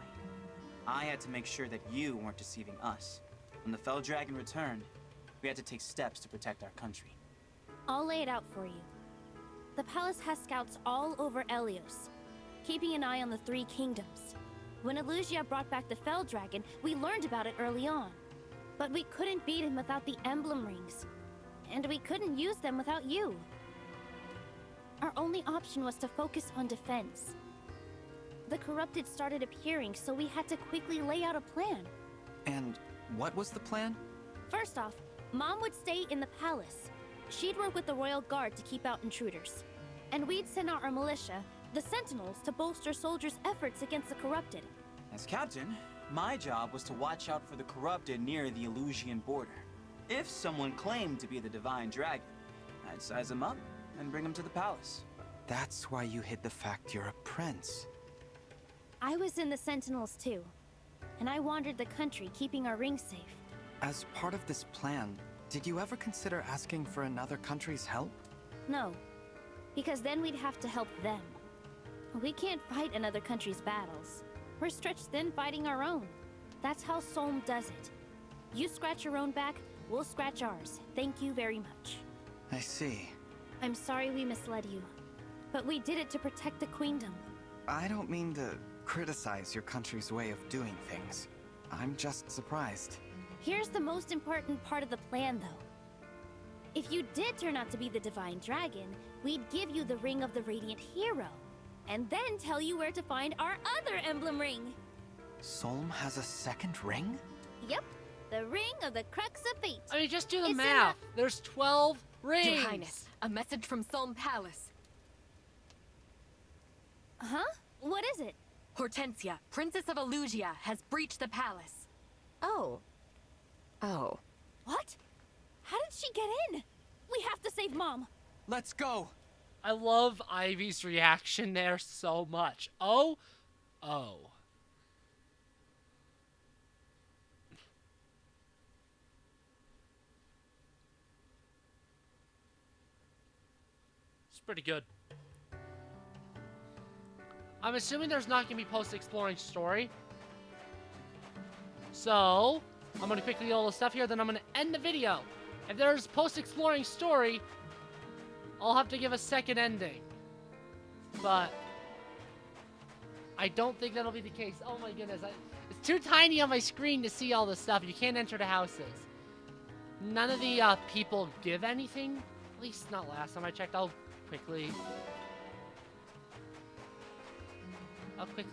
I had to make sure that you weren't deceiving us. When the Fell Dragon returned, we had to take steps to protect our country. I'll lay it out for you. The palace has scouts all over Elios, keeping an eye on the 3 kingdoms. When Elugia brought back the Fell Dragon, we learned about it early on. But we couldn't beat him without the emblem rings. And we couldn't use them without you. Our only option was to focus on defense. The corrupted started appearing, so we had to quickly lay out a plan. And what was the plan? First off, Mom would stay in the palace. She'd work with the royal guard to keep out intruders. And we'd send out our militia, the Sentinels, to bolster soldiers' efforts against the corrupted. As captain, my job was to watch out for the corrupted near the Elusian border. If someone claimed to be the Divine Dragon, I'd size him up and bring him to the palace. That's why you hid the fact you're a prince. I was in the Sentinels too, and I wandered the country keeping our rings safe. As part of this plan, did you ever consider asking for another country's help? No, because then we'd have to help them. We can't fight another country's battles. We're stretched thin fighting our own. That's how Solm does it. You scratch your own back, we'll scratch ours. Thank you very much. I see. I'm sorry we misled you, but we did it to protect the queendom. I don't mean to criticize your country's way of doing things. I'm just surprised. Here's the most important part of the plan, though. If you did turn out to be the Divine Dragon, we'd give you the Ring of the Radiant Hero, and then tell you where to find our other emblem ring. Solm has a second ring? Yep, the Ring of the Crux of Fate. I mean, just do the It's in math. There's 12 rings. Your Highness, a message from Solm Palace. Huh? What is it? Hortensia, Princess of Elugia, has breached the palace. Oh. Oh. What? How did she get in? We have to save Mom. Let's go. I love Ivy's reaction there so much. Oh. It's pretty good. I'm assuming there's not going to be post-exploring story. So, I'm going to quickly do all the stuff here, then I'm going to end the video. If there's post-exploring story, I'll have to give a second ending. But I don't think that'll be the case. Oh my goodness. It's too tiny on my screen to see all this stuff. You can't enter the houses. None of the people give anything. At least not last time I checked. I'll quickly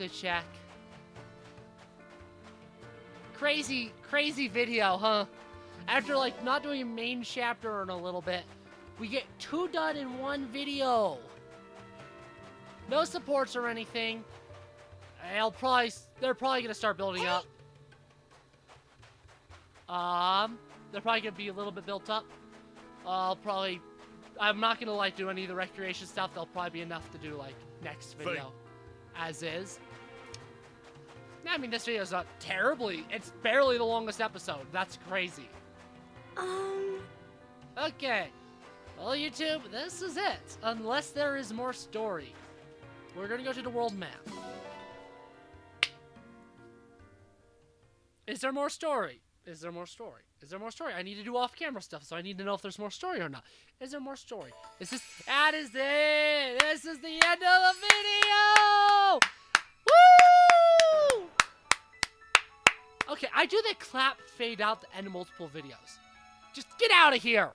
check. Crazy video, huh? After, like, not doing a main chapter in a little bit, we get 2 done in 1 video. No supports or anything. They're probably gonna start building up. They're probably gonna be a little bit built up. I'm not gonna, like, do any of the recreation stuff. There'll probably be enough to do, like, next video. As is. I mean, this video is not terribly. It's barely the longest episode. That's crazy. Okay. Well, YouTube, this is it. Unless there is more story. We're gonna go to the world map. Is there more story? Is there more story? Is there more story? I need to do off-camera stuff, so I need to know if there's more story or not. Is there more story? That is it! This is the end of the video! Woo! Okay, I do the clap fade out to end multiple videos. Just get out of here!